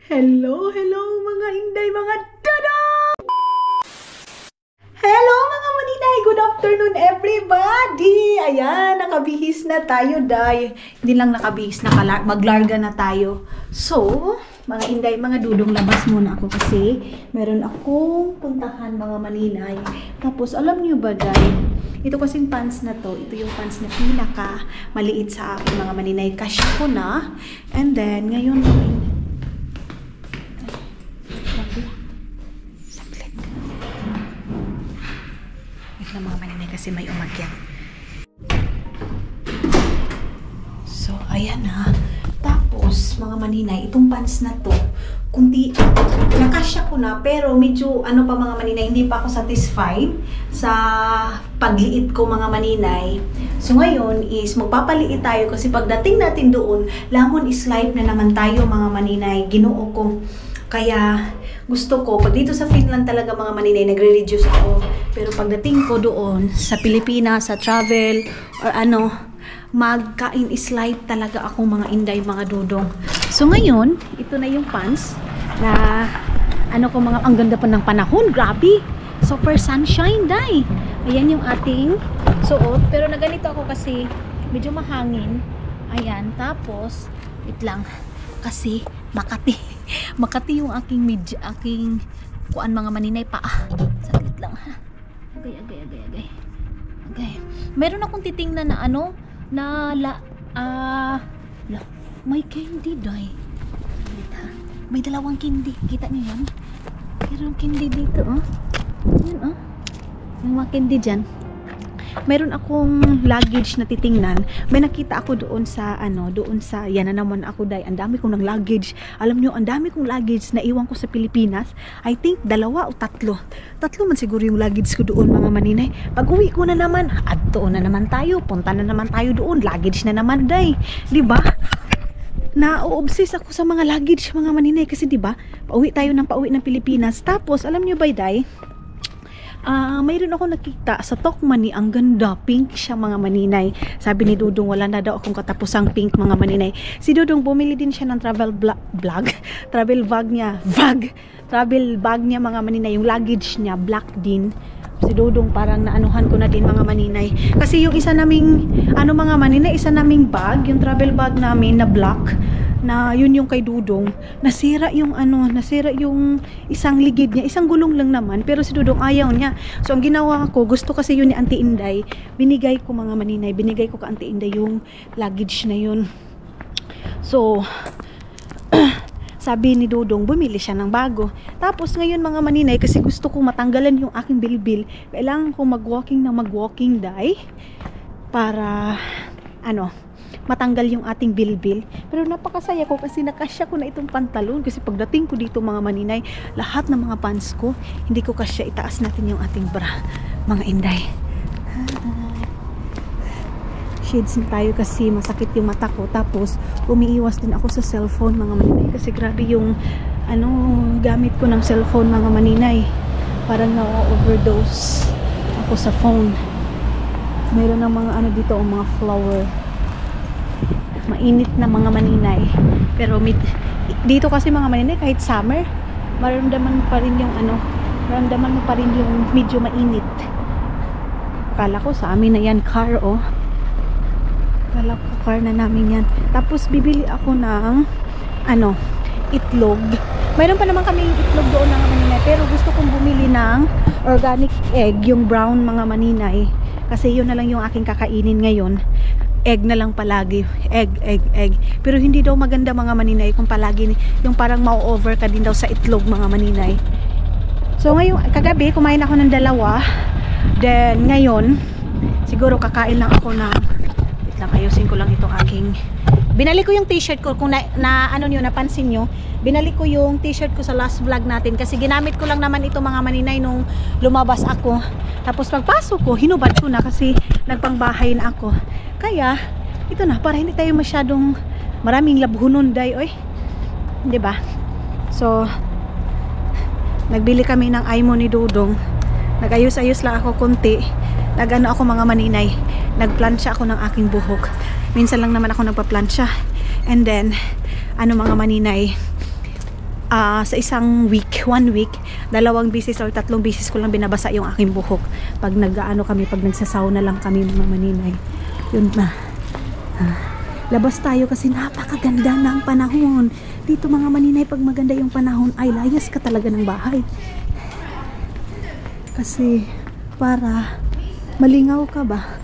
Hello, hello mga inday, mga dada! Hello mga maninay! Good afternoon everybody! Ayan, nakabihis na tayo dahil hindi lang nakabihis, maglarga na tayo. So, mga inday, mga dudong, labas muna ako kasi meron akong puntahan mga maninay. Tapos, alam niyo ba dahil ito kasing pants na to, ito yung pants na pinaka maliit sa akin mga maninay. Cash ko na. And then, ngayon, ng mga maninay kasi may umakyat. So, ayan na. Tapos, mga maninay, itong pants na to, kunti, nakasya ko na, pero medyo, ano pa mga maninay, hindi pa ako satisfied sa pagliit ko mga maninay. So, ngayon is, magpapaliit tayo kasi pagdating natin doon, lamon is life na naman tayo mga maninay. Ginoo ko. Kaya, gusto ko, pag dito sa Finland talaga mga maninay, nagre-reduce ako. Pero pagdating ko doon, sa Pilipinas, sa travel, or ano, magkain is life talaga ako mga inday, mga dudong. So ngayon, ito na yung pants na, ano ko mga, ang ganda pa ng panahon, grabe. Super sunshine, day. Ayan yung ating suot. Pero na ganito ako kasi, medyo mahangin. Ayan, tapos, wait lang, kasi, Makati yung aking kuan mga maninay pa. Saglit lang ha. Agay. Meron akong titingnan na ano na may candy day. Saglit ha. May dalawang candy. Kita niyo yan? Meron candy dito oh. Yan oh. May mga candy dyan. Meron akong luggage na titingnan. May nakita ako doon sa yan na naman ako dai. Ang dami kong ng luggage. Alam nyo, ang dami kong luggage na iwan ko sa Pilipinas. I think 2 o 3. 3 man siguro yung luggage ko doon mga maninay. Pag uwi ko na naman, adto na naman tayo. Punta na naman tayo doon. Luggage na naman dai. 'Di ba? Na-obsess ako sa mga luggage mga maninay kasi 'di ba? Pauwi ng Pilipinas. Tapos alam nyo ba dai? Mayroon ako nakita sa Tokmanni, ang ganda, pink siya mga maninay. Sabi ni Dudong, wala na daw akong katapusang pink mga maninay. Si Dudong bumili din siya ng travel bag niya mga maninay. Yung luggage niya, black din. Si Dudong parang naanuhan ko na din mga maninay. Kasi yung isa naming, mga maninay, isa naming bag, yung travel bag namin na black, na yun yung kay Dudong, nasira yung isang ligid niya, isang gulong lang naman, pero si Dudong ayaw niya. So ang ginawa ko, gusto kasi yun ni Auntie Inday, binigay ko mga maninay, binigay ko ka Auntie Inday yung luggage na yun. So sabi ni Dudong, bumili siya ng bago. Tapos ngayon mga maninay, kasi gusto ko matanggalan yung aking bilbil, kailangan ko mag-walking day para matanggal yung ating bilbil. Pero napakasaya ko kasi nakasya ko na itong pantalon. Kasi pagdating ko dito mga maninay, lahat ng mga pants ko, hindi ko kasya. Itaas natin yung ating bra, mga inday. Shades na tayo kasi masakit yung mata ko. Tapos umiiwas din ako sa cellphone mga maninay. Kasi grabe yung gamit ko ng cellphone mga maninay. Parang na-overdose ako sa phone. Mayroon ng mga dito, mga flower. Mainit na mga maninay. Pero dito kasi mga maninay, kahit summer, maramdaman mo pa rin yung medyo mainit. Akala ko sa amin na yan car oh. Akala ko car na namin yan. Tapos bibili ako ng itlog. Mayroon pa naman kami itlog doon mga maninay, pero gusto kong bumili ng organic egg, yung brown mga maninay. Kasi yun na lang yung aking kakainin ngayon. Egg na lang palagi. Egg. Pero hindi daw maganda mga maninay kung palagi yung parang ma-over ka din daw sa itlog mga maninay. So ngayon, kagabi kumain ako ng 2. Then ngayon, siguro kakain lang ako ng, wait lang, ayusin ko lang itong aking, binalik ko yung t-shirt ko. Kung napansin nyo, binalik ko yung t-shirt ko sa last vlog natin kasi ginamit ko lang naman ito mga maninay nung lumabas ako. Tapos pagpasok ko, hinubad ko na kasi nagpangbahay na ako. Kaya, ito na, para hindi tayo masyadong maraming labhunon day, oy. 'Di ba? So, nagbili kami ng Aimo ni Dudong. Nagayos-ayos lang ako konti. Ako mga maninay. Nagplansya ako ng aking buhok. Minsan lang naman ako nagpa-plansya. And then, mga maninay, sa isang week, 1 week, 2 beses or 3 beses ko lang binabasa yung aking buhok. Pag nag-ano kami, pag nagsasauna lang kami mga maninay. Yun na. Labas tayo kasi napakaganda ng panahon. Dito mga maninay, pag maganda yung panahon, ay layas ka talaga ng bahay. Kasi para malingaw ka ba?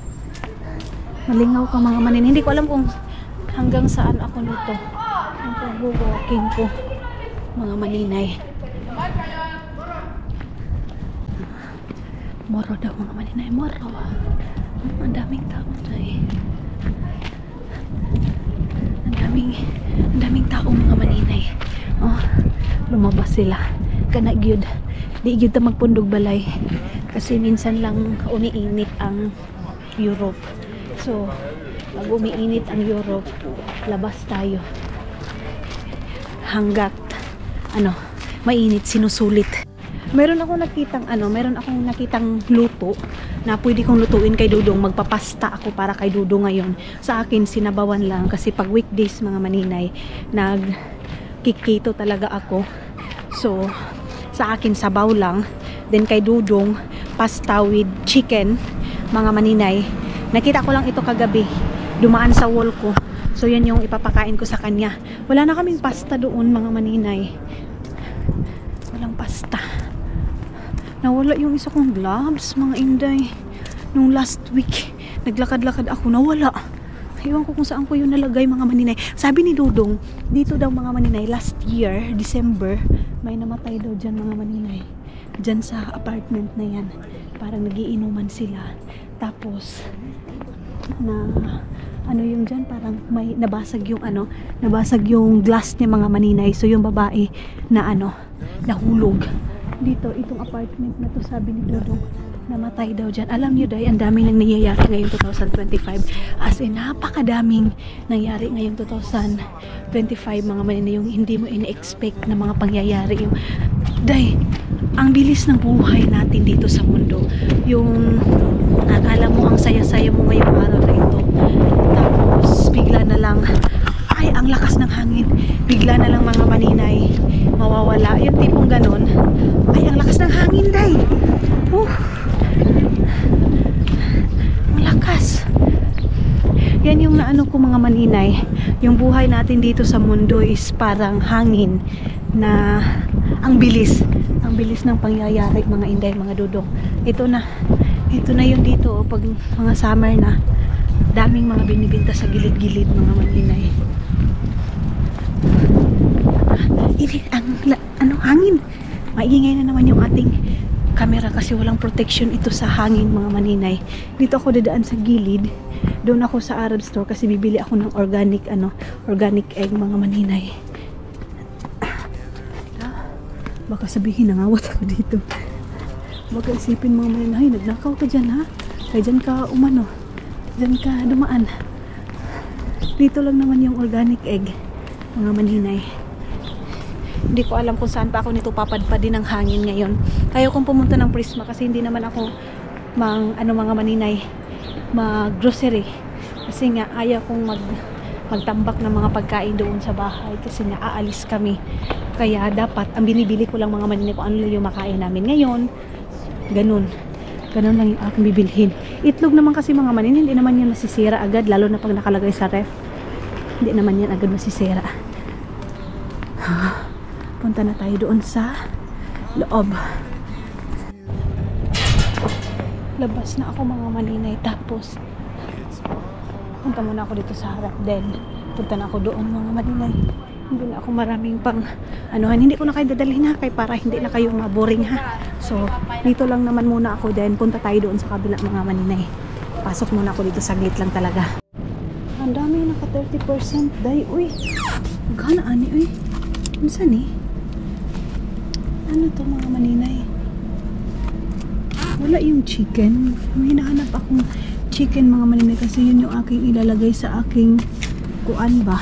Malingaw ka mga maninay. Hindi ko alam kung hanggang saan ako nito. Ang pag-walking ko mga maninay. Moro daw mga maninay. Moro. Ang daming tao tayo. Ang daming tao mga maninay. Oh, lumabas sila. Kana gyud. Di gyud ta magpundog balay. Kasi minsan lang umiinit ang Europe. So, pag umiinit ang Europe, labas tayo. Hanggat mainit, sinusulit. Meron akong nakitang luto na pwede kong lutuin kay Dudong. Magpapasta ako para kay Dudong ngayon. Sa akin, sinabawan lang kasi pag weekdays mga maninay, nag-kikito talaga ako. So, sa akin, sabaw lang. Then kay Dudong, pasta with chicken, mga maninay. Nakita ko lang ito kagabi. Dumaan sa wall ko. So, yan yung ipapakain ko sa kanya. Wala na kaming pasta doon, mga maninay. Walang pasta. Nawala yung isa kong gloves, mga inday. Nung last week, naglakad-lakad ako, nawala. Iwan ko kung saan ko yun nalagay, mga maninay. Sabi ni Dudong, dito daw mga maninay, last year, December, may namatay daw dyan mga maninay. Dyan sa apartment na yan. Parang nagiinuman sila. Tapos, yung dyan, parang may nabasag yung glass ni mga maninay. So yung babae na nahulog dito, itong apartment na to, sabi ni Dudong, namatay daw dyan. Alam nyo dahil ang daming nang nangyayari ngayong 2025, as in napakadaming nangyari ngayong 2025 mga maninay, yung hindi mo ini-expect na mga pangyayari. Yung dahil ang bilis ng buhay natin dito sa mundo, yung akala mo ang saya-saya mo ngayong araw na ito, tapos bigla na lang ay ang lakas ng hangin, bigla na lang mga maninay mawawala, yung tipong ganon. Ay ang lakas ng hangin day, ang lakas. Yan yung naano ko mga maninay, yung buhay natin dito sa mundo is parang hangin na ang bilis ng pangyayari mga inday, mga Dudong. Ito na yung dito pag mga summer na, daming mga binibinta sa gilid-gilid mga maninay. Hangin. Maingay na naman yung ating camera kasi walang protection ito sa hangin mga maninay. Dito ako dadaan sa gilid. Doon ako sa Arab store kasi bibili ako ng organic egg mga maninay. Baka sabihin nangawat ako dito. Baka isipin mga maninay, nagnakaw ka dyan ha? Kaya dyan ka dyan ka dumaan. Dito lang naman yung organic egg mga maninay. Hindi ko alam kung saan pa ako nito papadpadin ng hangin ngayon. Ayaw kong pumunta ng Prisma kasi hindi naman ako mga maninay mag-grocery. Kasi nga ayaw kong magtambak ng mga pagkain doon sa bahay kasi nga aalis kami. Kaya dapat ang binibili ko lang mga maninay kung ano yung makain namin ngayon. Ganun lang yung aking bibilhin. Itlog naman kasi mga maninay, hindi naman yan masisira agad, lalo na pag nakalagay sa ref. Hindi naman yan agad masisira. Punta na tayo doon sa loob. Labas na ako mga maninay. Tapos punta muna ako dito sa harap. Then punta na ako doon mga maninay. Hindi na ako maraming pang hindi ko na kayo dadalhin ha, kay para hindi na kayo maboring ha. So dito lang naman muna ako. Then punta tayo doon sa kabila mga maninay. Pasok muna ako dito, saglit lang talaga. Ang dami, naka 30% day. Uy, gana ani uy. Minsan ano to mga maninay? Wala yung chicken. May hinahanap akong chicken mga maninay kasi yun yung aking ilalagay sa aking kuan ba?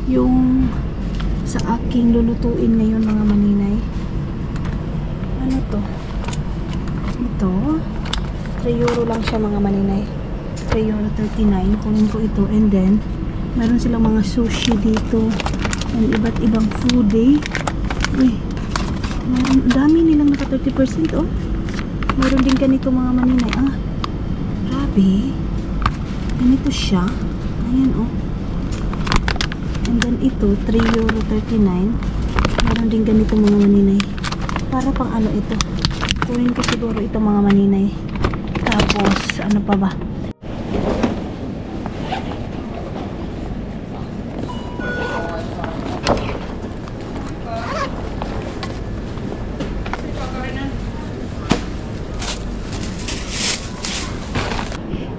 Yung sa aking lulutuin ngayon mga maninay. Ano to? Ito. 3 euro lang siya mga maninay. 3.39 €. Kunin ko ito. And then meron silang mga sushi dito. And iba't ibang food Grabe. Meron, dami nilang naka 30%, oh. Meron din ganito mga maninay. Ah, grabe. Ganito siya. Ayan, oh. And then ito, €3.39. Meron din ganito mga maninay. Para pang ano ito. Kunin ko siguro ito mga maninay. Tapos, ano pa ba?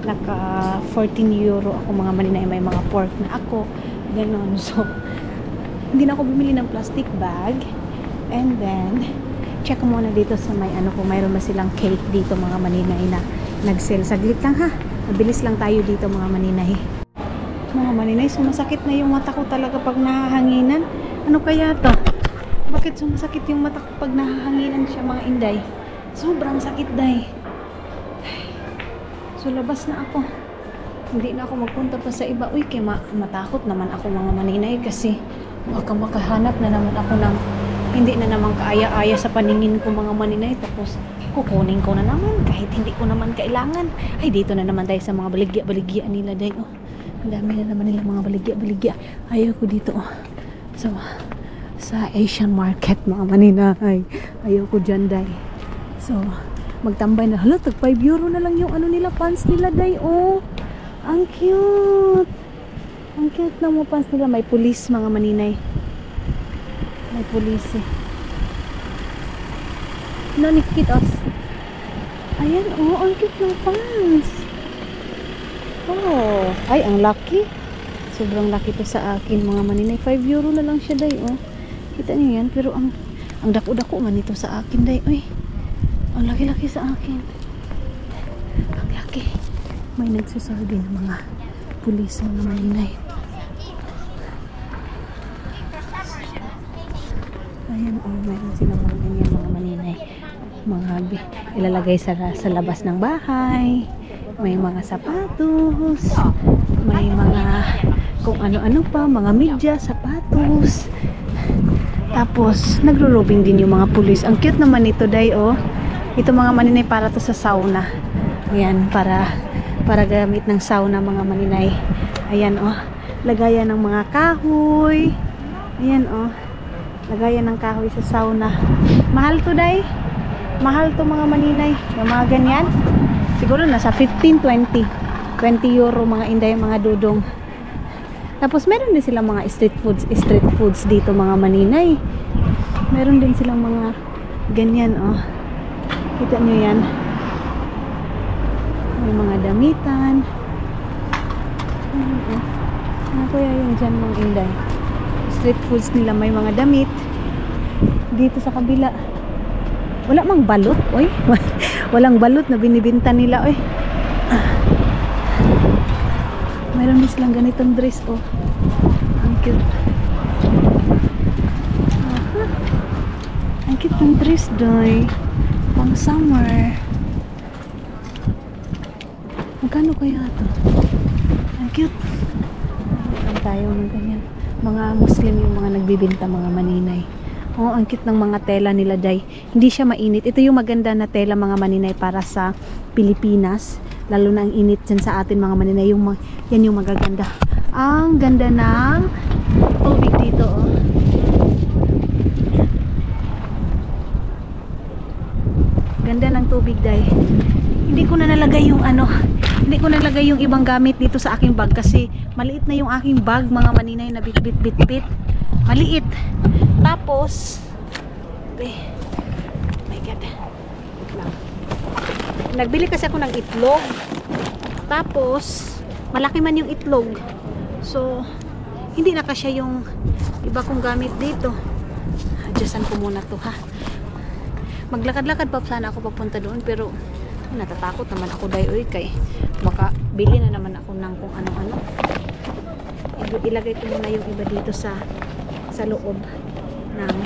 Naka €14 ako mga maninay. May mga pork na ako. Ganon. So, hindi na ako bumili ng plastic bag. And then, check ko muna dito sa may ano kung mayroon ba silang cake dito mga maninay na nag-sale. Saglit lang ha. Mabilis lang tayo dito mga maninay. Mga maninay, sumasakit na yung mata ko talaga pag nahahanginan. Ano kaya to? Bakit sumasakit yung mata ko pag nahahanginan siya mga inday? Sobrang sakit day. So labas na ako. Hindi na ako magpunta pa sa iba. Uy, kaya matakot naman ako mga maninay kasi baka makahanap na naman ako ng hindi na naman kaaya-aya sa paningin ko mga maninay. Tapos kukunin ko na naman kahit hindi ko naman kailangan. Ay, dito na naman tayo sa mga baligya-baligya nila day. Oh, ang dami na naman nila mga baligya-baligya. Ayaw ko dito. Oh. So, sa Asian market mga maninay. Ayaw ko dyan day. So, magtambay na. Hala, tag €5 na lang yung ano nila, pants nila day. Oh, ang cute. Ang cute na mo pants nila. May pulis mga maninay. May pulis eh. Nanikit us. Ayan, oh, ang cute ng pants. Oh, ay, ang laki. Sobrang laki to sa akin mga maninay. €5 na lang siya day. Oh, kita niyo yan. Pero ang dako-dako man ito sa akin day. Uy, ang laki-laki sa akin. Ang laki. May nagsasabi ng mga pulis mga maninay. Ayan, oh, mayroon silang mga ganyan mga maninay. Mga ilalagay sa labas ng bahay. May mga sapatos. May mga kung ano-ano pa. Mga medyas, sapatos. Tapos, nagro-robing din yung mga pulis. Ang cute naman ito, day, oh. Ito mga maninay para to sa sauna. Ayan, para gamit ng sauna mga maninay. Ayan, oh. Lagayan ng mga kahoy. Ayan, oh. Lagayan ng kahoy sa sauna. Mahal to, day. Mahal to mga maninay. Yung mga ganyan. Siguro nasa 15, 20. €20 mga inday, mga dudong. Tapos meron din silang mga street foods dito mga maninay. Meron din silang mga ganyan, oh. Kita nyo yan. May mga damitan. Ano kaya yung dyan mga inday? Street foods nila, may mga damit. Dito sa kabila. Wala mang balot, oy. Walang balot na binibinta nila, oy. Mayroon din silang ganitong dress, oh. Ang cute. Ang cute ng dress, doy. Pang summer. Magkano kaya ito? Ang cute. Ang tayo ng ganyan. Mga Muslim yung mga nagbibinta mga maninay. Oh, ang cute ng mga tela nila, day. Hindi siya mainit. Ito yung maganda na tela mga maninay para sa Pilipinas. Lalo na ang init dyan sa atin mga maninay. Yan yung magaganda. Ang ganda ng tubig dito, oh. Ganda ng tubig, day. Hindi ko na nalagay yung hindi ko nalagay yung ibang gamit dito sa aking bag kasi maliit na yung aking bag mga maninay na bit. Maliit. Tapos my God, nagbili kasi ako ng itlog. Tapos malaki man yung itlog, so hindi na kasya yung iba kong gamit dito. Adjustan ko muna to, ha. Maglakad-lakad pa sana ako papunta doon, pero natatakot naman ako dayoy kay baka bili na naman ako ng kung ano-ano. Ilagay ko muna yung iba dito sa loob ng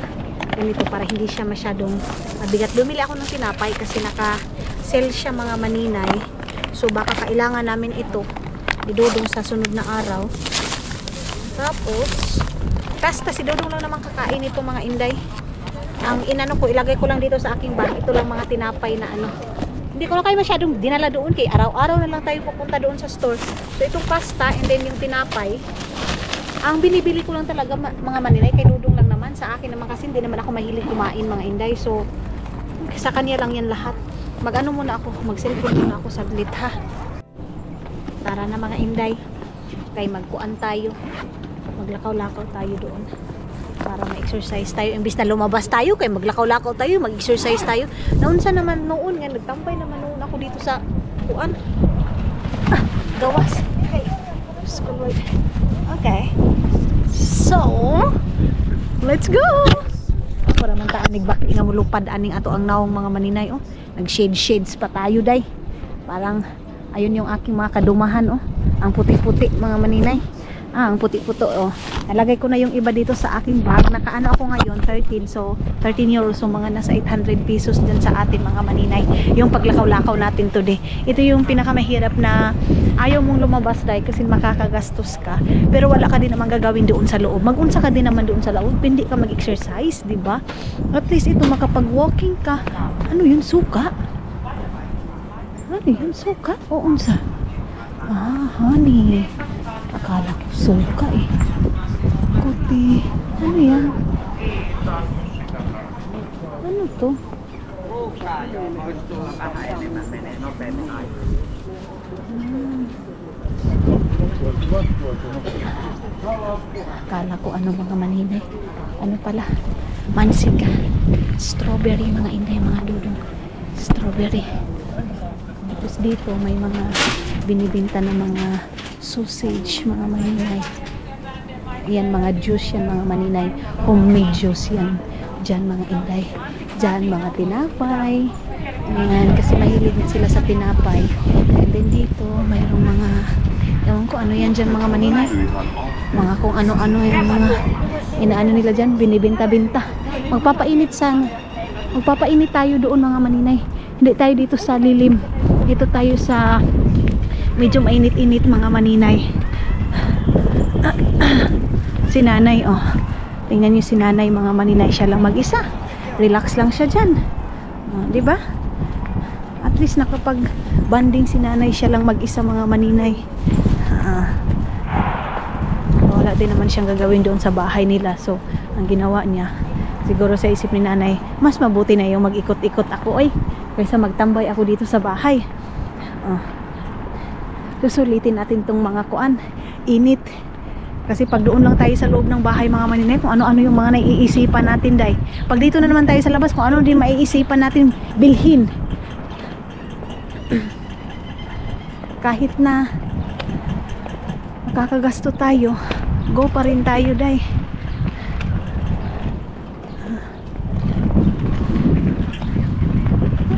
ganito para hindi siya masyadong mabigat. Bumili ako ng tinapay kasi naka-sale siya mga maninay. So baka kailangan namin ito idudong sa sunod na araw. Tapos basta si Dodong lang naman kakain ito mga inday. Ang inano ko, ilagay ko lang dito sa aking bag. Ito lang mga tinapay na ano. Hindi ko na kayo masyadong dinala doon kay araw-araw na lang tayo pupunta doon sa store. So itong pasta and then yung tinapay, ang binibili ko lang talaga mga maninay kay Dudong lang naman. Sa akin naman kasi hindi naman ako mahilig kumain mga inday. So sa kanya lang yan lahat. Mag-ano muna ako, mag-cellphone muna ako saglit ha. Tara na mga inday. Kay magkuan tayo. Maglakaw-lakaw tayo doon. Para ma-exercise tayo. Imbis na lumabas tayo, kay maglakaw-lakaw tayo, mag-exercise tayo. Naunsa naman noon, nga nagtampay naman noon ako dito sa kuan. Gawas. Okay. Okay. So, let's go! Para man taan nagbaki nga mulupad aning ato ang naong mga maninay oh. Nag-shades pa tayo day. Parang ayun yung aking mga kadumahan oh. Ang puti-puti mga maninay. Ang puti-puto oh. Nalagay ko na yung iba dito sa aking bag. Nakaano ako ngayon 13. So 13 euros. So mga nasa 800 pesos din sa atin mga maninay. Yung paglakaw-lakaw natin today. Ito yung pinakamahirap na ayaw mong lumabas dahil kasi makakagastos ka. Pero wala ka din naman gagawin doon sa loob. Mag-unsa ka din naman doon sa loob. Hindi ka mag-exercise, di ba? At least ito makapag-walking ka. Ano yun? Suka? Ano yun? Suka? O unsa? Honey. Akala ko suka eh. Kuti. Ano yan? Ano to? Akala ko ano mga maninay. Ano pala? Mansiga. Strawberry mga inday, mga dudong. Strawberry. Tapos dito may mga binibinta na mga sausage mga maninay. Yan mga juice yan mga maninay. Homemade juice yan. Diyan mga inday. Diyan mga tinapay. Ayan, kasi mahilig na sila sa tinapay. And then dito mayroong mga ewan ko ano yan dyan mga maninay. Mga kung ano-ano yung mga inaano nila dyan. Binibinta-binta. Magpapainit tayo doon mga maninay. Hindi tayo dito sa lilim. Dito tayo sa medyo mainit-init mga maninay. Si nanay oh. Tingnan niyo si nanay mga maninay, siya lang mag-isa. Relax lang siya diyan. Oh, 'di ba? At least nakapag-banding si nanay, siya lang mag-isa mga maninay. Wala din naman siyang gagawin doon sa bahay nila. So, ang ginawa niya, siguro sa isip ni nanay, mas mabuti na yung mag-ikot-ikot ako kaysa magtambay ako dito sa bahay. Susulitin natin tong mga kuan, init. Kasi pag doon lang tayo sa loob ng bahay mga maninay, kung ano-ano yung mga naiisipan natin day. Pag dito na naman tayo sa labas, kung ano din maiisipan natin bilhin. Kahit na makakagasto tayo, go pa rin tayo day.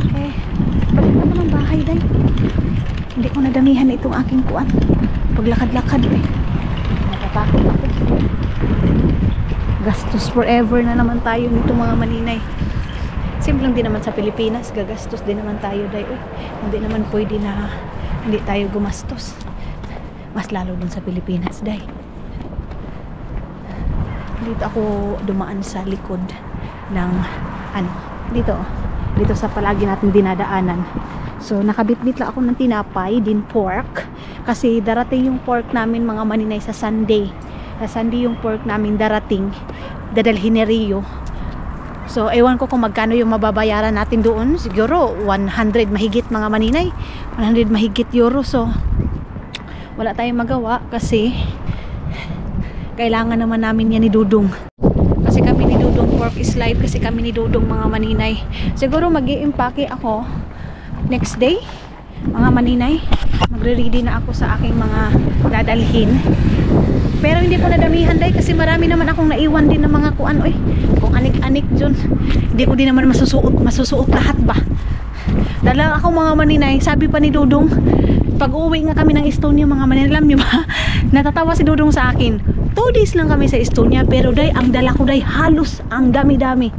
Okay. Balik na naman bahay day. Hindi ko nadamihan itong aking kuan. Paglakad-lakad natatakot ako. Gastos forever na naman tayo nito mga maninay. Simpleng din naman sa Pilipinas, gagastos din naman tayo dahil hindi naman pwede na hindi tayo gumastos. Mas lalo dun sa Pilipinas dahil. Dito ako dumaan sa likod ng dito sa palagi natin dinadaanan. So nakabitbit lang ako ng tinapay, din pork. Kasi darating yung pork namin mga maninay sa Sunday. Sa Sunday yung pork namin darating. Dadalhin ni Rio. So ewan ko kung magkano yung mababayaran natin doon. Siguro 100 mahigit mga maninay. 100 mahigit euro. So wala tayong magawa kasi kailangan naman namin yan ni Dudong. Kasi kami ni Dudong, pork is life. Kasi kami ni Dudong mga maninay. Siguro mag-i-impake ako next day mga maninay. Magre-ready na ako sa aking mga dadalhin. Pero hindi ko nadamihan day kasi marami naman akong naiwan din ng mga kuan kung anik-anik dyan. Hindi ko din naman masusuot lahat ba. Dala ako mga maninay. Sabi pa ni Dudong, pag uwi nga kami ng Estonia mga maninay, alam nyo ba, natatawa si Dudong sa akin. 2 days lang kami sa Estonia pero day ang dala ko day halos ang dami-dami.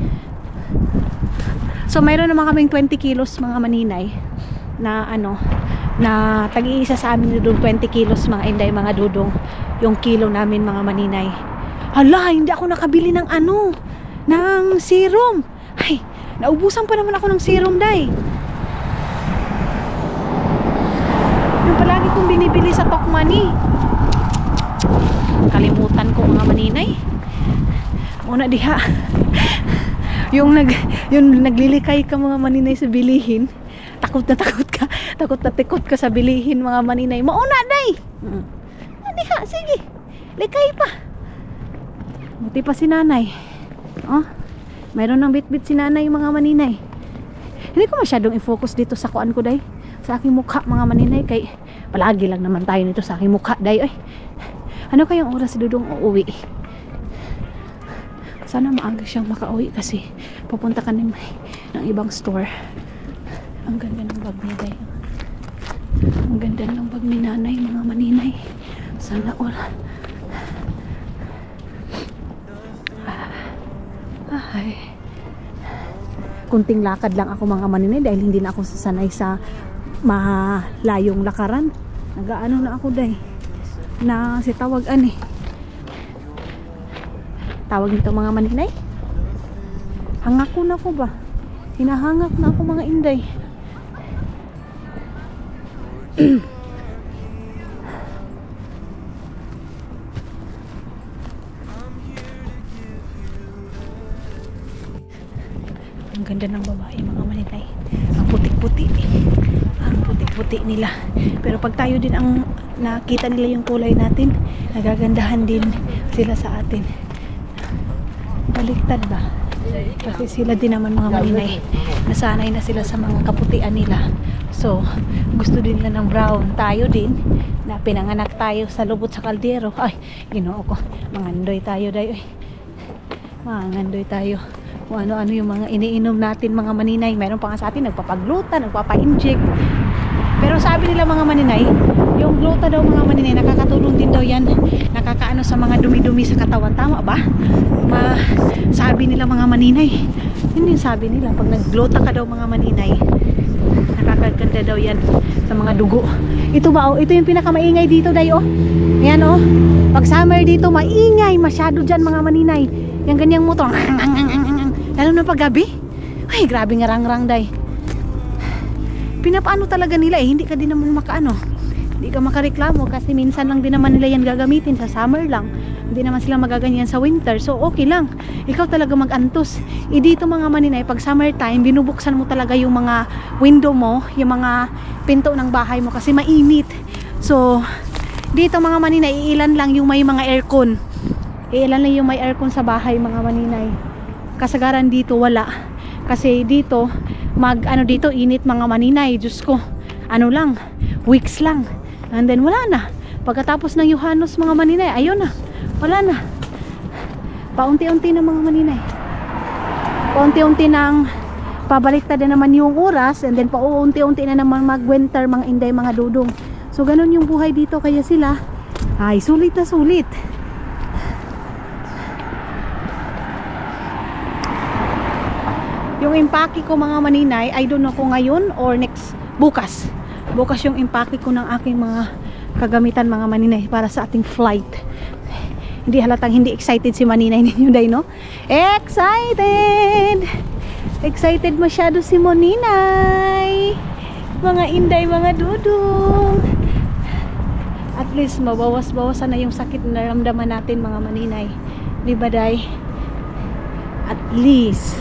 So mayroon naman kaming 20 kilos mga maninay na na tag-iisa sa amin Dudong, 20 kilos mga inday mga Dudong yung kilo namin mga maninay. Hala, hindi ako nakabili ng ng serum. Ay, naubusan pa naman ako ng serum, day. Yung palagi kong binibili sa Tokmani. Kalimutan ko mga maninay. Una diha. yung naglilikay ka mga maninay sa bilihin. Takot na takot ka sa bilihin mga maninay. Mauna, day. Diha, sige. Likay pa. Buti pa si nanay. Oh, mayroon ng bit-bit si nanay mga maninay. Hindi ko masyadong i-focus dito sa kuan ko, day. Sa aking mukha mga maninay. Kay palagi lang naman tayo nito sa aking mukha, day. Ay, ano kayang oras si Dudong uuwi? Sana maaga siyang makauwi kasi pupunta ka ng ibang store. Ang ganda ng bag niya, day. Ang ganda ng bag ni nanay mga maninay. Sana all. Ay. Kunting lakad lang ako mga maninay dahil hindi na ako sasanay sa malayong lakaran. Nagaano na ako, day. Na si tawagan eh. Tawag nito mga maninay. Hangako na ko ba? Hinahangak na ako mga inday. Ang ganda ng babae mga maninay. Ang putik-puti. Ang putik-puti nila. Pero pag tayo din ang nakita nila yung kulay natin, nagagandahan din sila sa atin. Baliktad ba? Kasi sila din naman mga maninay. Nasanay na sila sa mga kaputian nila. So, gusto din nila ng brown. Tayo din, na pinanganak tayo sa lubot sa kaldero. Ay, ginoo ko. Mangandoy tayo, day. Mangandoy tayo. Kung ano-ano yung mga iniinom natin mga maninay. Meron pa nga sa atin, nagpapagluta, nagpapa-inject. Pero sabi nila mga maninay, yung gluta daw mga maninay, nakakatulong din daw yan. Nakakaano sa mga dumi-dumi sa katawan. Tama ba? Sabi nila mga maninay. Yun yung sabi nila. Pag nag-gluta ka daw mga maninay, nakakaganda daw yan sa mga dugo. Ito ba, oh? Ito yung pinakamaingay dito, day, oh. Ayan, oh. Pag summer dito, maingay. Masyado dyan mga maninay. Yung ganyang motor. Lalo na pag gabi. Ay, grabe nga rang-rang, day. Pinapaano talaga nila eh. Hindi ka din naman makaano. Hindi ka makareklamo kasi minsan lang din naman nila yan gagamitin sa summer lang. Hindi naman sila magaganyan sa winter. So okay lang. Ikaw talaga mag-antos. Dito mga maninay, pag summertime, binubuksan mo talaga yung mga window mo, yung mga pinto ng bahay mo kasi mainit. So dito mga maninay, iilan lang yung may mga aircon. Iilan lang yung may aircon sa bahay mga maninay. Kasagaran dito wala. Kasi dito dito init mga maninay. Diyos ko, ano lang, weeks lang. And then wala na. Pagkatapos ng Yohanos mga maninay, ayun na. Wala na. Paunti-unti na mga maninay. Paunti-unti nang pabaliktad na naman yung oras. And then paunti-unti na naman mag-winter mga inday, mga dudong. So ganun yung buhay dito. Kaya sila ay sulit na sulit. Yung impake ko mga maninay, I don't know kung ngayon or next, bukas. Bukas yung impake ko ng aking mga kagamitan mga maninay para sa ating flight. Hindi halatang hindi excited si maninay ninyo, day, no? Excited! Excited masyado si maninay. Mga inday, mga dudong. At least mabawas-bawasan na yung sakit na naramdaman natin mga maninay. Di ba, day? At least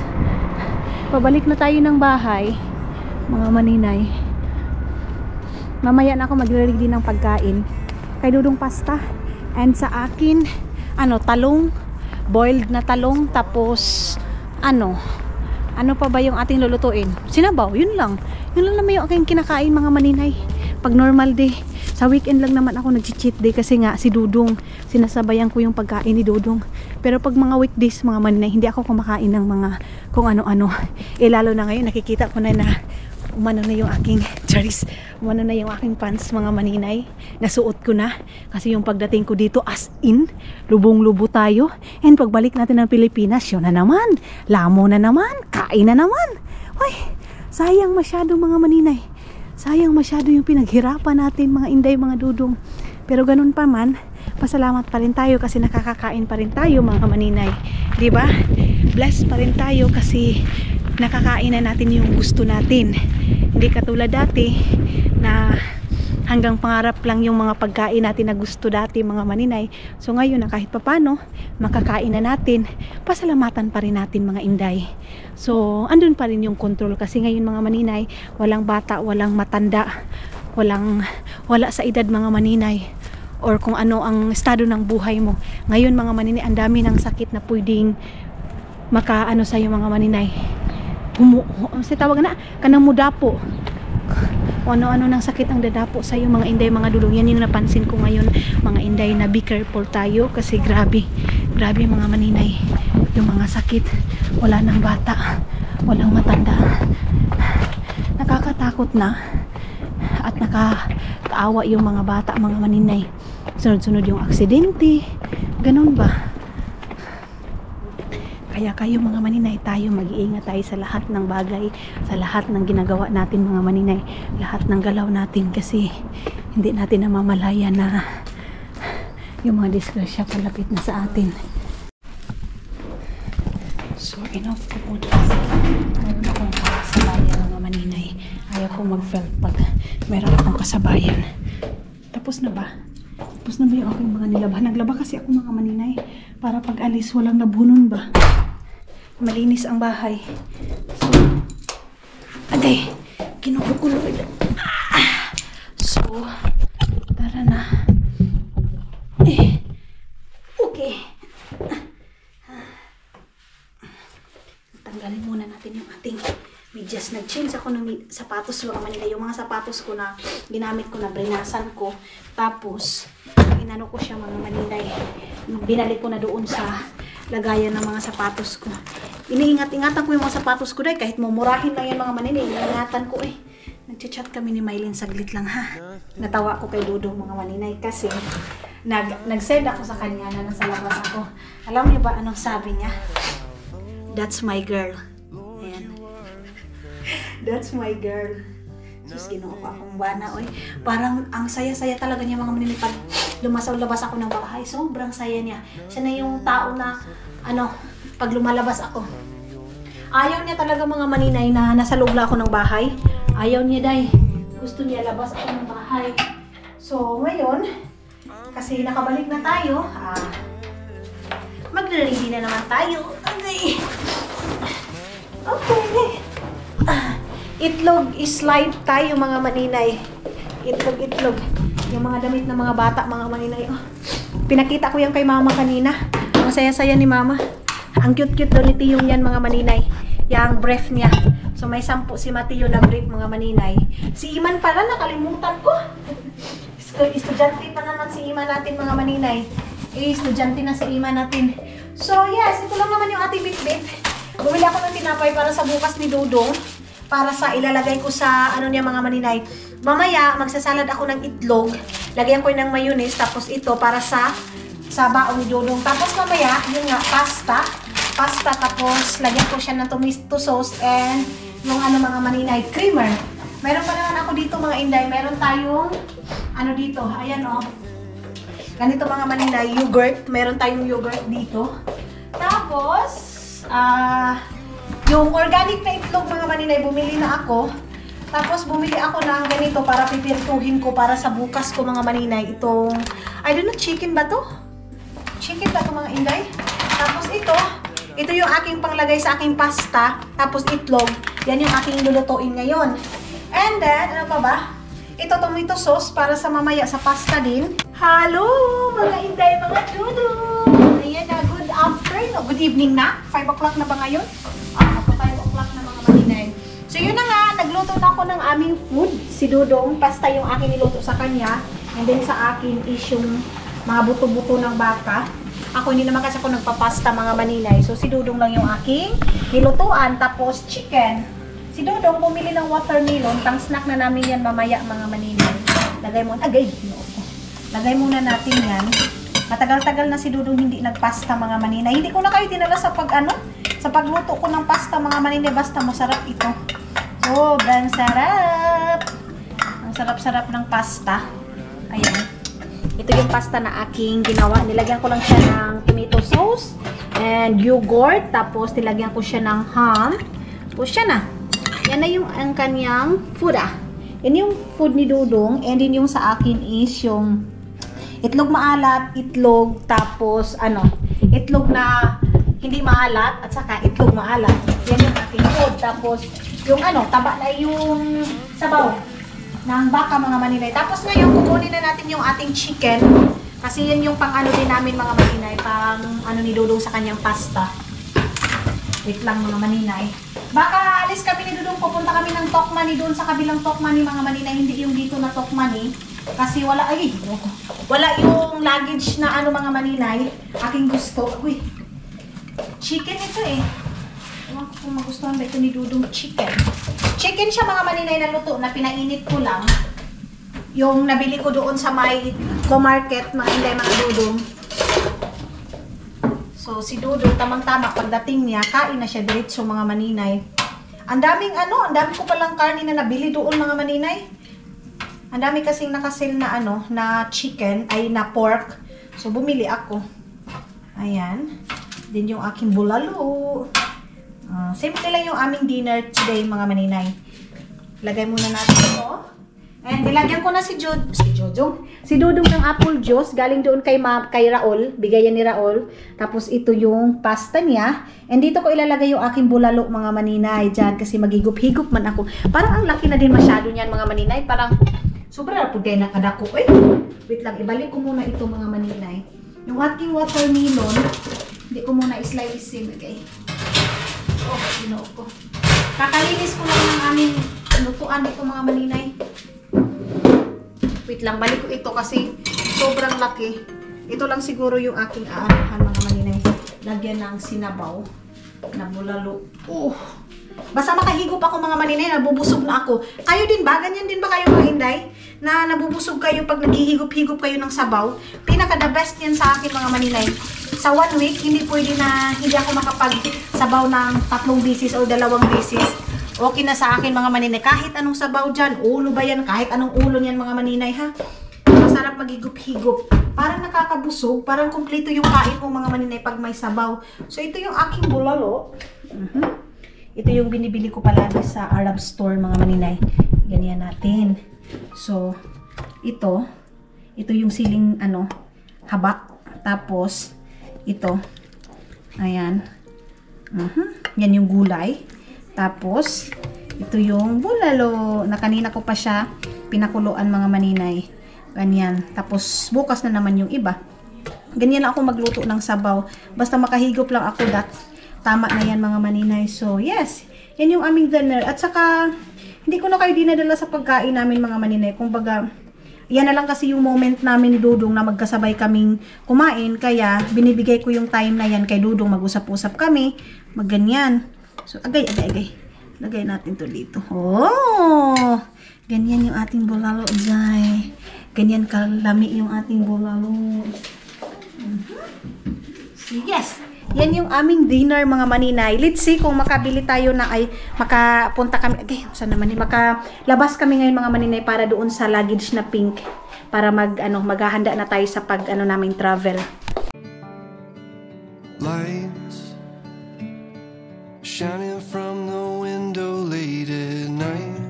pabalik na tayo ng bahay mga maninay. Mamaya na ako magre-ready din ng pagkain kay Dudong pasta, and sa akin talong, boiled na talong, tapos ano pa ba yung ating lulutuin? Sinabaw, yun lang naman yung aking kinakain mga maninay pag normal day. Sa weekend lang naman ako nag-cheat day kasi nga si Dudong, sinasabayan ko yung pagkain ni Dudong. Pero pag mga weekdays mga maninay, hindi ako kumakain ng mga kung ano-ano. Lalo na ngayon nakikita ko na umano na yung aking umano na yung aking pants mga maninay. Nasuot ko na kasi yung pagdating ko dito as in, lubong-lubo tayo. And pagbalik natin ng Pilipinas, yun na naman. Lamo na naman, kain na naman. Ay, sayang masyado mga maninay. Sayang masyado yung pinaghirapan natin mga inday, mga dudong. Pero ganun pa man, pasalamat pa rin tayo kasi nakakakain pa rin tayo mga maninay. Diba? blessed pa rin tayo kasi nakakain na natin yung gusto natin. Hindi katulad dati na hanggang pangarap lang yung mga pagkain natin na gusto dati mga maninay. So ngayon na kahit papano makakain na natin, pasalamatan pa rin natin mga inday. So andun pa rin yung control kasi ngayon mga maninay, walang bata, walang matanda, wala sa edad mga maninay or kung ano ang estado ng buhay mo. Ngayon mga maninay, ang dami ng sakit na pwedeng makaano sa iyo mga maninay. Tawag na kanang mudapo. Ano-ano ng sakit ang dadapo sa iyo mga inday, mga dulong. Yan yung napansin ko ngayon mga inday, na be careful tayo kasi grabe mga maninay yung mga sakit. Wala nang bata, walang matanda, nakakatakot na at nakakaawa yung mga bata mga maninay. Sunod-sunod yung aksidente, ganun ba? Kaya kayo mga maninay, tayo mag-iingat tayo sa lahat ng bagay, sa lahat ng ginagawa natin mga maninay, lahat ng galaw natin kasi hindi natin namamalaya na yung mga disgrasya palapit na sa atin. So enough ko po kasi meron akong kasabayan mga maninay. Ayaw ko mag-felt pag meron akong kasabayan. Tapos na ba? Tapos na ba yung aking mga nilaba? Naglaba kasi ako mga maninay para pag alis walang nabunon ba? Malinis ang bahay. So, agay, kinukulo. So, tara na. Okay. Tanggalin muna natin yung ating medyas. Nag-change ako ng sapatos mga manila. Yung mga sapatos ko na ginamit ko na brinasan ko. Tapos, inano ko siya mga maninay. Binalik ko na doon sa lagayan ng mga sapatos ko. Iniingat-ingatan ko yung mga sapatos ko dahil kahit mumurahin lang yung mga maninay. Iniingatan ko Nag-chat kami ni Mylene saglit lang ha. Natawa ko kay Dudong mga maninay kasi nag-send ako sa kanya na nasa labas ako. Alam niyo ba anong sabi niya? That's my girl. Ayan. That's my girl. Sus, ginoo ko akong bana. Parang ang saya-saya talaga niya mga maninay pag labas ako ng bahay. Sobrang saya niya. Siya na yung tao na pag lumalabas ako. Ayaw niya talaga mga maninay na nasa loob lang ako ng bahay. Ayaw niya dahil gusto niya labas ako ng bahay. So ngayon, kasi nakabalik na tayo, magre-ready na naman tayo. Okay. Itlog is live tayo mga maninay. Itlog. Yung mga damit ng mga bata mga maninay. Pinakita ko yan kay mama kanina. Ang saya-saya ni mama. Ang cute-cute daw ni Tiyong yan mga maninay. Yang breath niya. So may 10 si Mateo na brief mga maninay. Si Iman pala, nakalimutan ko. Estudyante pa naman si Iman natin mga maninay. Estudyante na si Iman natin. So yes, ito lang naman yung ating bitbit. Bumili ako ng tinapay para sa bukas ni Dudong. Para sa ilalagay ko sa niya mga maninay. Mamaya, magsasalad ako ng itlog. Lagyan ko ng mayonnaise. Tapos ito para sa baon ni Dudong. Tapos mamaya, yun nga, pasta. Tapos lagyan ko siya ng tomato sauce and yung mga maninay, creamer. Meron pa naman ako dito mga inday. Meron tayong dito. Ayan ganito mga maninay, yogurt. Meron tayong yogurt dito. Tapos, yung organic na itlog mga maninay, bumili na ako. Tapos bumili ako ng ganito para pipirtuhin ko para sa bukas ko mga maninay. Itong, I don't know, chicken ba to? Chicken ba to mga inday? Tapos ito yung aking panglagay sa aking pasta. Tapos itlog. Yan yung aking lulutuin ngayon. And then, ano pa ba? Ito tomato sauce para sa mamaya sa pasta din. Hello mga inday, mga dudong! Ayan na, good afternoon. Good evening na. 5 o'clock na ba ngayon? Ako 5 o'clock na mga maninay. So yun na nga, nagluto na ako ng aming food. Si Dudong, pasta yung aking niluto sa kanya. And then sa akin is yung mga buto-buto ng baka. Ako hindi naman kasi ako nagpapasta mga maninay. So si Dudong lang yung aking nilutuan. Tapos chicken. Si Dudong bumili ng watermelon. Pang snack na namin yan mamaya mga maninay. Lagay muna natin yan. Matagal-tagal na si Dudong hindi nagpasta mga maninay. Hindi ko na kayo dinala sa sa pagluto ko ng pasta mga maninay. Basta masarap ito. Sobrang sarap. Ang sarap-sarap ng pasta. Ayan. Ito yung pasta na aking ginawa. Nilagyan ko lang siya ng tomato sauce. and yogurt. Tapos nilagyan ko siya ng ham. Tapos siya na. Yan na yung ang kanyang food Yan yung food ni Dudong. And din yung sa akin is yung itlog maalat, itlog, tapos itlog na hindi maalat, at saka itlog maalat. Yan yung aking food. Tapos yung taba na yung sabaw ng baka, mga maninay. Tapos ngayon, kukunin na natin yung ating chicken. Kasi yan yung pang din namin, mga maninay. Pang ni Dudong sa kanyang pasta. Wait lang, mga maninay. Baka alis kami ni Dudong, pupunta kami ng Tokmani doon sa kabilang Tokmani, mga maninay. Hindi yung dito na Tokmani. Kasi wala yung luggage na mga maninay. Aking gusto. Uy, chicken ito ewan ko kung magustuhan ba ito ni Dudong chicken. Chicken siya, mga maninay, na luto na pinainit ko lang. Yung nabili ko doon sa may co-market, mga Inday, mga Dudong. So, si Dudong, tamang-tama, pagdating niya, kain na siya diretso, mga maninay. Ang daming ang dami ko palang karne na nabili doon, mga maninay. Ang dami kasing nakasil na na chicken, ay na pork. So, bumili ako. Ayan. Din yung aking bulalo. Simple lang yung aming dinner today, mga maninay. Lagay muna natin ito. And nilagyan ko na si Dudong ng apple juice. Galing doon kay Raul. Bigayan ni Raul. Tapos ito yung pasta niya. And dito ko ilalagay yung aking bulalo, mga maninay. Diyan, kasi magigup-higup man ako. Parang ang laki na din masyado niyan, mga maninay. Parang sobra po din na kadako. Wait lang, ibalik ko muna ito, mga maninay. Yung ating watermelon, hindi ko muna islicein. Okay. Ginoo ko. Kakalinis ko lang ng aming lutuan dito, mga maninay. Wait lang, balik ko ito kasi sobrang laki. Ito lang siguro yung aking aanuhan, mga maninay. Lagyan ng sinabaw na bulalo. Basta makahigop ako, mga maninay, nabubusog na ako. Kayo din ba? Ganyan din ba kayo, mga Inday? Na nabubusog kayo pag naghihigop-higop kayo ng sabaw? Pinaka the best yan sa akin, mga maninay. Sa 1 week, hindi pwede na hindi ako makapag-sabaw ng 3 bisis o 2 bisis. Okay na sa akin, mga maninay. Kahit anong sabaw dyan, ulo ba yan? Kahit anong ulo niyan, mga maninay, ha? Masarap magigop-higop. Parang nakakabusog. Parang kumpleto yung kain mo, mga maninay, pag may sabaw. So, ito yung aking bulalo. Ito yung binibili ko palagi sa Arab store, mga maninay. Ganyan natin. So, ito yung siling, habak. Tapos, ito. Ayan. Yan yung gulay. Tapos, ito yung bulalo na kanina ko pa siya pinakuluan, mga maninay. Ganyan. Tapos, bukas na naman yung iba. Ganyan lang ako magluto ng sabaw. Basta makahigop lang ako, tama na yan, mga maninay. So, yes. Yan yung aming dinner. At saka, hindi ko na kayo dinadala sa pagkain namin, mga maninay. Kumbaga, yan na lang kasi yung moment namin ni Dudong na magkasabay kaming kumain. Kaya, binibigay ko yung time na yan kay Dudong. Mag-usap-usap kami. Magganyan. So, agay. Lagay natin to dito. Oh! Ganyan yung ating bulalo, Jai. Ganyan kalami yung ating bulalo. So, yes. Yan yung aming dinner, mga maninay. Let's see kung makabili tayo na makapunta kami. Okay, saan naman makalabas kami ngayon, mga maninay, para doon sa luggage na pink. Para maghahanda na tayo sa naming travel. Lights shining from the window late at night.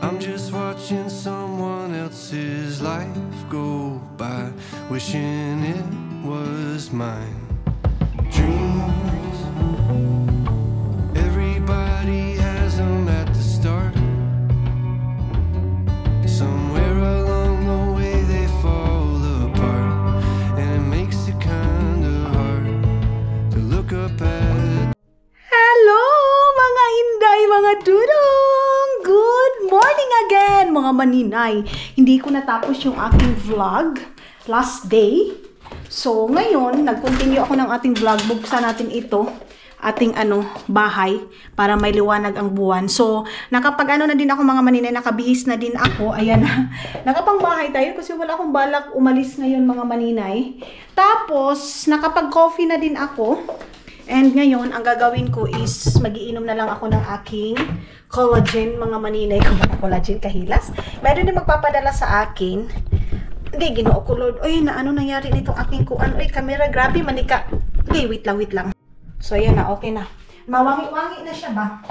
I'm just watching someone else's life go by, wishing it was mine. Dreams, everybody has them at the start. Somewhere along the way they fall apart, and it makes it kind of hard to look up at. Hello, mga Inday, mga Dudong! Good morning again, mga maninay. Hindi ko natapos yung aking vlog last day. So, ngayon, nag-continue ako ng ating vlog. Buksan natin ito, ating bahay, para may liwanag ang buwan. So, nakapag na din ako, mga maninay, nakabihis na din ako. Ayan na. Nakapangbahay tayo kasi wala akong balak umalis ngayon, mga maninay. Tapos, nakapag-coffee na din ako. And ngayon, ang gagawin ko is magiinom na lang ako ng aking collagen, mga maninay. Collagen kahilas. Meron din magpapadala sa akin. Hindi, Ginoo ko Lord. Uy, na ano nangyari nitong aking kuan? Uy, camera, grabe manika. Okay, wait lang. So, yan na, okay na. Mawangi-wangi na siya ba?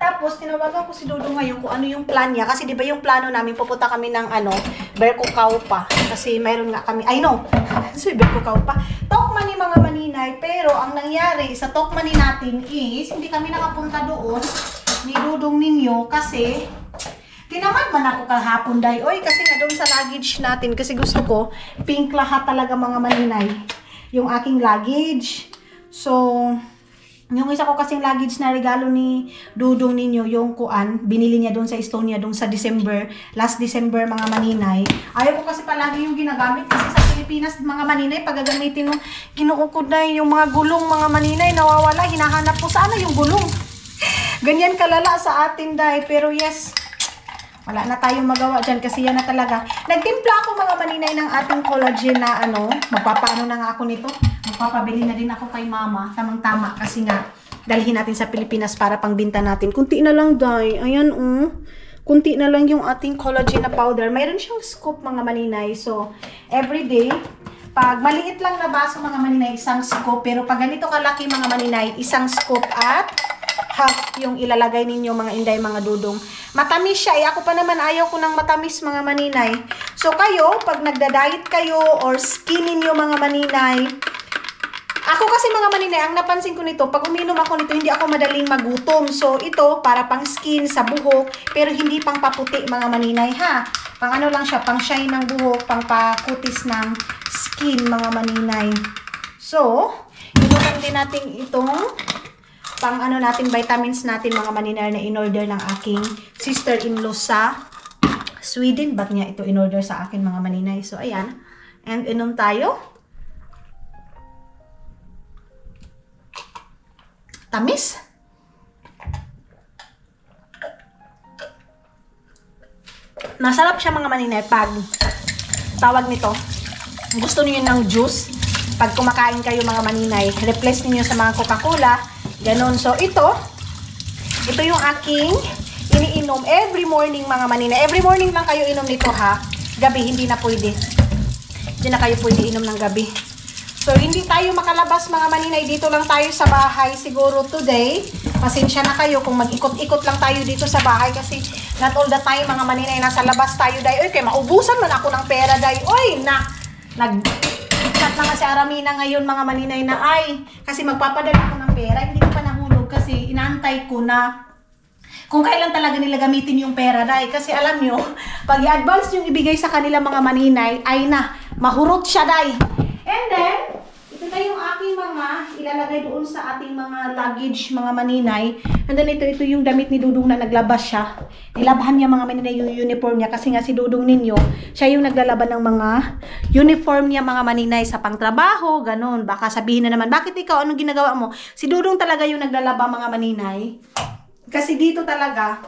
Tapos, tinawagan ko si Dudong ngayon kung ano yung plan niya. Kasi di ba yung plano namin, pupunta kami ng Berkukau pa. Kasi mayroon nga kami, I know, so Berkukau pa. Tokmani mga maninay, pero ang nangyari sa Tokmani natin is, hindi kami nakapunta doon ni Dudong ninyo kasi tinamad man ako kahapon day. Oy, kasi nga doon sa luggage natin, kasi gusto ko, pink lahat talaga mga maninay. Yung aking luggage. So, yung isa ko kasing luggage na regalo ni Dudong ninyo, yung kuan, binili niya doon sa Estonia, doon sa December, last December mga maninay. Ayaw ko kasi palagi yung ginagamit kasi sa Pilipinas, mga maninay, pag gagamitin nung kinuukod na yung mga gulong mga maninay, nawawala, hinahanap ko sana yung gulong. Ganyan kalala sa atin day, pero yes, wala na tayong magawa dyan kasi yan na talaga. Nagtimpla ako mga maninay ng ating collagen na magpapaano na nga ako nito. Magpapabili na din ako kay mama. Tamang-tama kasi nga dalhin natin sa Pilipinas para pangbinta natin. Kunti na lang day. Ayan kunti na lang yung ating collagen na powder. Mayroon siyang scoop mga maninay. So, everyday, pag maliit lang na baso mga maninay, isang scoop. Pero pag ganito kalaki mga maninay, isang scoop at half yung ilalagay ninyo mga inday, mga dudong. Matamis siya. Ako pa naman ayaw ko ng matamis mga maninay. So kayo, pag nagda-diet kayo or skinny nyo mga maninay, ako kasi mga maninay, ang napansin ko nito, pag uminom ako nito, hindi ako madaling magutom. So ito, para pang skin sa buhok, pero hindi pang paputi mga maninay ha. Pang ano lang siya, pang shine ng buhok, pang pakutis ng skin mga maninay. So, inuman din natin itong pang ano natin, vitamins natin mga maninay na in-order ng aking sister-in-law sa Sweden. Ba't niya ito in-order sa akin mga maninay? So, ayan. And inom tayo. Tamis. Masarap siya mga maninay pag tawag nito. Gusto niyo ng juice. Pag kumakain kayo mga maninay, replace niyo sa mga Coca-Cola. Ganon. So, ito yung aking iniinom every morning mga maninay. Every morning lang kayo inom nito ha. Gabi, hindi na pwede. Hindi na kayo pwede inom ng gabi. So, hindi tayo makalabas mga maninay. Dito lang tayo sa bahay siguro today. Pasensya na kayo kung mag-ikot-ikot lang tayo dito sa bahay kasi not all the time mga maninay nasa labas tayo day. Oy, kaya maubusan man ako ng pera day. Oy, nag-chat na nga si Aramina ngayon mga maninay na ay kasi magpapadala ako ng pera. Hindi ko pa nahulog kasi inaantay ko na kung kailan talaga nila gamitin yung pera day. Kasi alam nyo, pag i-advance yung ibigay sa kanila mga maninay, ay na, mahurot siya day. And then, ito na yung aking mga ilalagay doon sa ating mga luggage, mga maninay. And then, ito yung damit ni Dudong na naglabas siya. Nilabahan niya mga maninay yung uniform niya kasi nga si Dudong ninyo, siya yung naglalaban ng mga uniform niya mga maninay sa pangtrabaho, ganun. Baka sabihin na naman, bakit ikaw, anong ginagawa mo? Si Dudong talaga yung naglalaba mga maninay. Kasi dito talaga,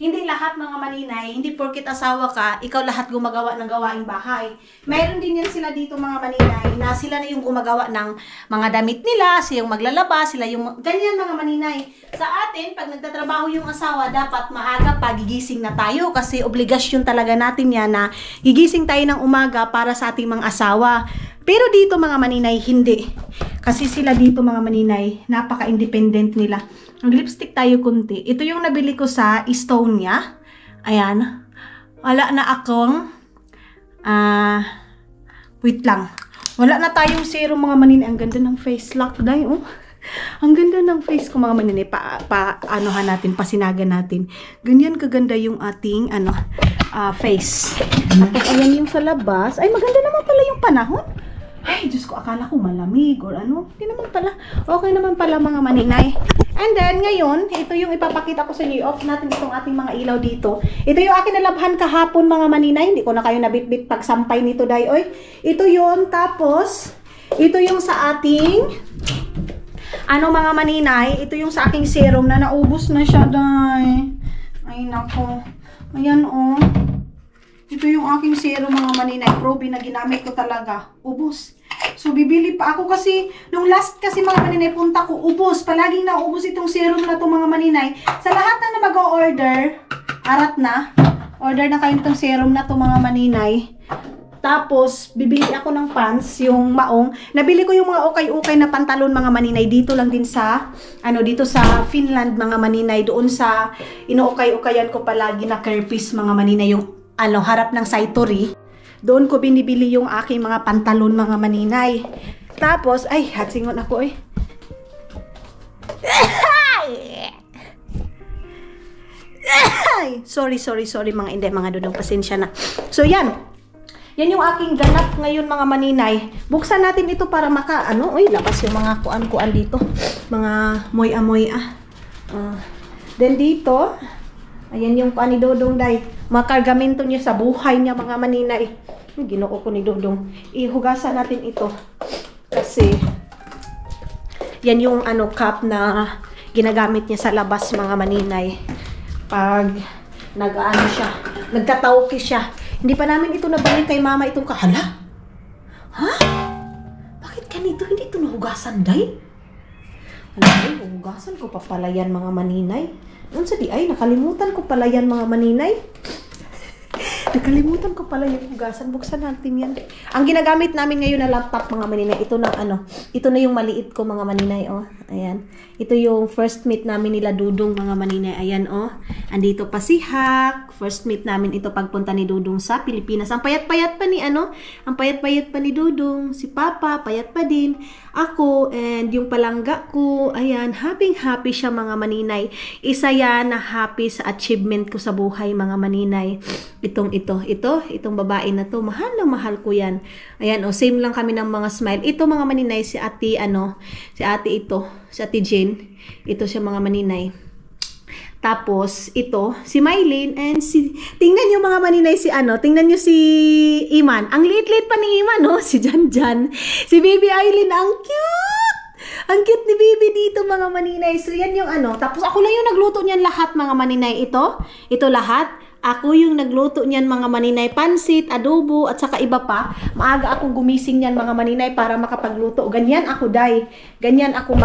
hindi lahat mga maninay, hindi porkit asawa ka, ikaw lahat gumagawa ng gawaing bahay. Mayroon din yan sila dito mga maninay, na sila na yung gumagawa ng mga damit nila, sila yung maglalaba, sila yung ganyan mga maninay. Sa atin, pag nagtatrabaho yung asawa, dapat maaga pa gigising na tayo kasi obligasyon talaga natin yan na gigising tayo ng umaga para sa ating mga asawa. Pero dito mga maninay, hindi. Kasi sila dito mga maninay, napaka-independent nila. Mag-lipstick tayo kunti. Ito yung nabili ko sa Estonia. Ayan. Wala na akong wait lang. Wala na tayong serum mga maninay. Ang ganda ng face lock dahil oh. Ang ganda ng face ko mga maninay. Anuhan natin, pasinagan natin. Ganyan kaganda yung ating face. Tapos ayan yung sa labas. Ay maganda naman pala yung panahon. Ay, Diyos ko, akala ko malamig or ano. Hindi naman pala. Okay naman pala mga maninay. And then, ngayon, ito yung ipapakita ko sa inyo. Off natin itong ating mga ilaw dito. Ito yung aking nalabhan kahapon mga maninay. Hindi ko na kayo nabitbit pagsampay nito, day. Oy, ito yun. Tapos, ito yung sa ating mga maninay. Ito yung sa aking serum na naubos na siya, day. Ay, nako. Ayan, oh. Ito yung aking serum mga maninay. Probe na ginamit ko talaga. Ubos. So, bibili pa ako kasi, nung last kasi mga maninay, punta ko, ubos. Palaging naubos itong serum na itong mga maninay. Sa lahat na mag-o-order, arat na. Order na kayo itong serum na itong mga maninay. Tapos, bibili ako ng pants, yung maong. Nabili ko yung mga ukay-ukay na pantalon, mga maninay. Dito lang din sa, dito sa Finland, mga maninay. Doon sa, inuukay-ukayan ko palagi na Kerpis, mga maninay. Yung, harap ng Saituri. Doon ko binibili yung aking mga pantalon, mga maninay. Tapos, ay, hatsingon ako, eh. Sorry, mga inday, mga dudong, pasensya na. So, yan. Yan yung aking ganap ngayon, mga maninay. Buksan natin ito para labas yung mga kuan-kuan dito. Mga moy-amoy, Then dito, ayan yung kuan ni Dodong, day. Mga kargamento niya sa buhay niya, mga maninay. Ginoo ko ni Dodong. Ihugasan natin ito. Kasi, yan yung cup na ginagamit niya sa labas, mga maninay. Pag nagkatawki siya. Hindi pa namin ito nabalik kay mama itong kahala. Ha? Bakit ganito? Hindi ito nahugasan, day? Nahugasan ko pa pala yan, mga maninay. Nakalimutan ko pala yan, mga maninay. Nakalimutan ko pala yung hugasan. Buksan natin yan. Ang ginagamit namin ngayon na laptop, mga maninay, ito na ito na yung maliit ko, mga maninay, Ayan. Ito yung first meet namin nila Dudong, mga maninay. Ayan, Andito pa si Hak. First meet namin ito pagpunta ni Dudong sa Pilipinas. Ang payat-payat pa Ang payat-payat pa ni Dudong. Si Papa, payat pa din. Ako, and yung palangga ko. Ayan, happy siya, mga maninay. Isa yan na happy sa achievement ko sa buhay, mga maninay. Itong babae na to, mahal na mahal ko yan. Ayan, same lang kami ng mga smile. Ito, mga maninay, si ate Jane. Ito siya, mga maninay. Tapos, ito, si Mylene, and tingnan nyo, mga maninay, tingnan nyo si Iman. Ang liit-liit pa ni Iman, si Janjan. Si Baby Aileen, ang cute! Ang cute ni Baby dito, mga maninay. So, yan yung Tapos, ako lang yung nagluto niyan lahat, mga maninay. Ito lahat. Ako yung nagluto niyan, mga maninay, pansit, adobo, at saka iba pa. Maaga akong gumising niyan, mga maninay, para makapagluto. Ganyan ako, day. Ganyan ako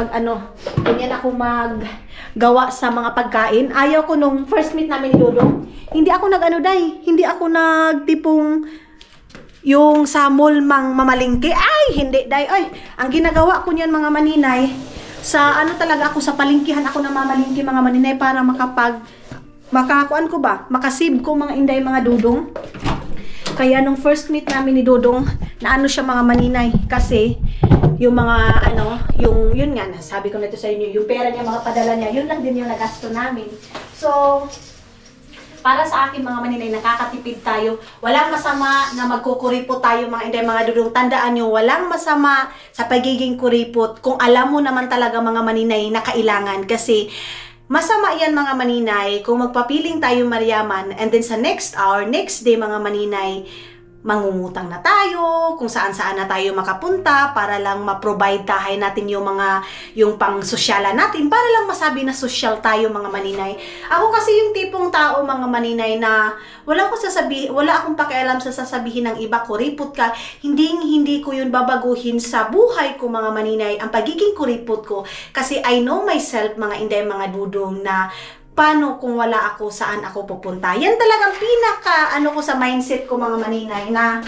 maggawa sa mga pagkain. Ayaw ko nung first meet namin ni Dodong. Hindi ako day. Hindi ako nagtipong yung sa mall mamalingke. Ay, hindi, day. Ay, ang ginagawa ko niyan, mga maninay, sa talaga ako, sa palingkihan ako na mamalingke, mga maninay, para makasave ko, mga inday, mga Dudong. Kaya nung first meet namin ni Dodong, na siya, mga maninay, kasi yung mga yun nga, sabi ko na ito sa inyo, yung pera niya, mga padala niya, yun lang din yung nagasto namin. So, para sa akin, mga maninay, nakakatipid tayo. Walang masama na magkukuripot tayo, mga inday, mga Dudong. Tandaan nyo, walang masama sa pagiging kuripot kung alam mo naman talaga, mga maninay, na kailangan. Kasi masama yan, mga maninay, kung magpapiling tayo mariyaman, and then sa next day, mga maninay, mangungutang na tayo, kung saan-saan na tayo makapunta, para lang ma-provide tayo natin yung pang-sosyala natin, para lang masabi na social tayo, mga maninay. Ako kasi yung tipong tao, mga maninay, na wala akong pakialam sa sasabihin ng iba, kuripot ka, hindi ko yun babaguhin sa buhay ko, mga maninay, ang pagiging kuripot ko, kasi I know myself, mga inday, mga Dudong, na paano kung wala ako, saan ako pupunta. Yan talagang pinaka ko sa mindset ko, mga maninay, na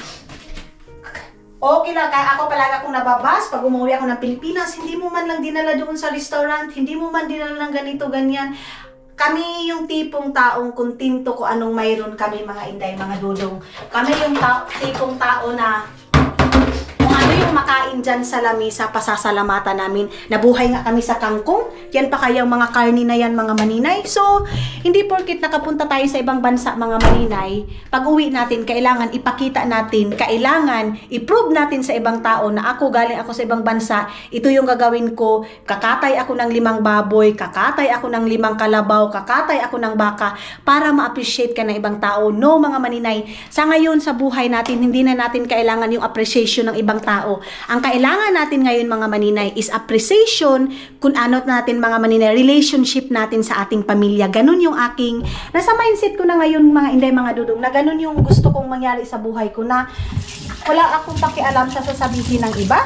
okay lang, kaya ako palagi akong nababas pag umuwi ako ng Pilipinas, hindi mo man lang dinala doon sa restaurant, hindi mo man dinala ng ganito, ganyan. Kami yung tipong taong kontento ko anong mayroon kami, mga inday, mga Dudong. Kami yung tipong tao na ano yung makain dyan sa lamisa, pasasalamatan namin. Nabuhay nga kami sa kangkong. Yan pa kayang mga karni na yan, mga maninay. So, hindi porkit nakapunta tayo sa ibang bansa, mga maninay, pag uwi natin, kailangan ipakita natin, kailangan i-prove natin sa ibang tao na galing ako sa ibang bansa, ito yung gagawin ko, kakatay ako ng 5 baboy, kakatay ako ng 5 kalabaw, kakatay ako ng baka, para ma-appreciate ka ng ibang tao. No, mga maninay, sa ngayon, sa buhay natin, hindi na natin kailangan yung appreciation ng ibang tao. Ang kailangan natin ngayon, mga maninay, is appreciation kung ano natin, mga maninay, relationship natin sa ating pamilya. Ganun yung nasa mindset ko na ngayon, mga inday, mga Dudong, na ganun yung gusto kong mangyari sa buhay ko, na wala akong pakialam sa sasabihin ng iba.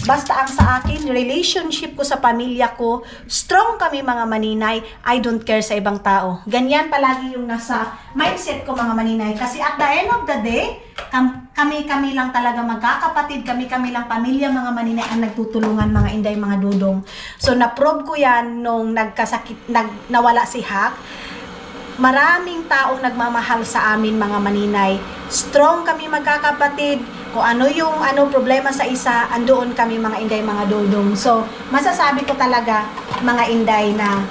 Basta ang sa akin, relationship ko sa pamilya ko, strong kami mga maninay, I don't care sa ibang tao. Ganyan palagi yung nasa mindset ko mga maninay. Kasi at the end of the day, kami lang talaga magkakapatid, kami lang pamilya mga maninay ang nagtutulungan mga inday, mga dudong. So na-probe ko yan nung nawala si Hak. Maraming taong nagmamahal sa amin mga maninay. Strong kami magkakapatid. Kung ano yung problema sa isa, andoon kami mga inday, mga dudong. So, masasabi ko talaga mga inday na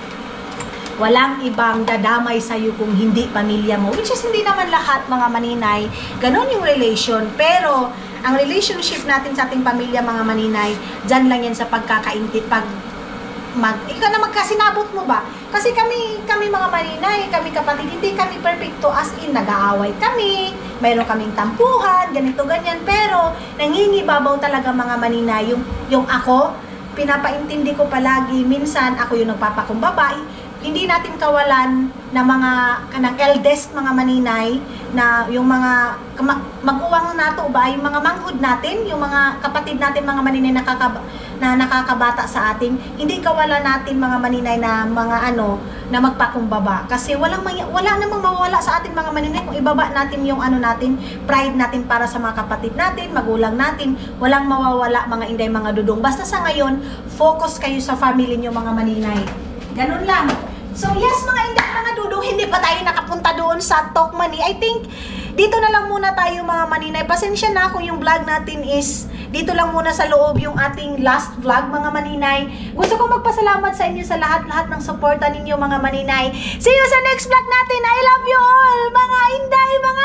walang ibang dadamay sa'yo kung hindi pamilya mo. Which is hindi naman lahat mga maninay. Ganon yung relation. Pero, ang relationship natin sa ating pamilya mga maninay, dyan lang yan sa pagkakaintit, ikaw na magkasinabot mo ba? Kasi kami mga maninay, kami kapatid, hindi kami perfecto as in nag-aaway kami, mayroon kaming tampuhan, ganito, ganyan, pero nangingibabaw talaga mga maninay, yung ako, pinapaintindi ko palagi, minsan ako yung nagpapakumbaba, hindi natin kawalan na mga kanang eldest mga maninay, na yung mga mag-uwang nato ba, yung mga manghud natin, yung mga kapatid natin mga maninay na nakakabata sa atin, hindi kawalan natin mga maninay na mga na magpakumbaba. Kasi wala namang mawala sa atin mga maninay kung ibaba natin yung natin, pride natin para sa mga kapatid natin, magulang natin, walang mawawala mga inday, mga dudong. Basta sa ngayon, focus kayo sa family nyo mga maninay. Ganun lang. So yes mga inday, mga dudong, hindi pa tayo nakapunta doon sa Talk Money. I think dito na lang muna tayo mga maninay. Pasensya na kung yung vlog natin is dito lang muna sa loob yung ating last vlog mga maninay. Gusto ko magpasalamat sa inyo sa lahat-lahat ng suporta ninyo mga maninay. See you sa next vlog natin. I love you all mga inday, mga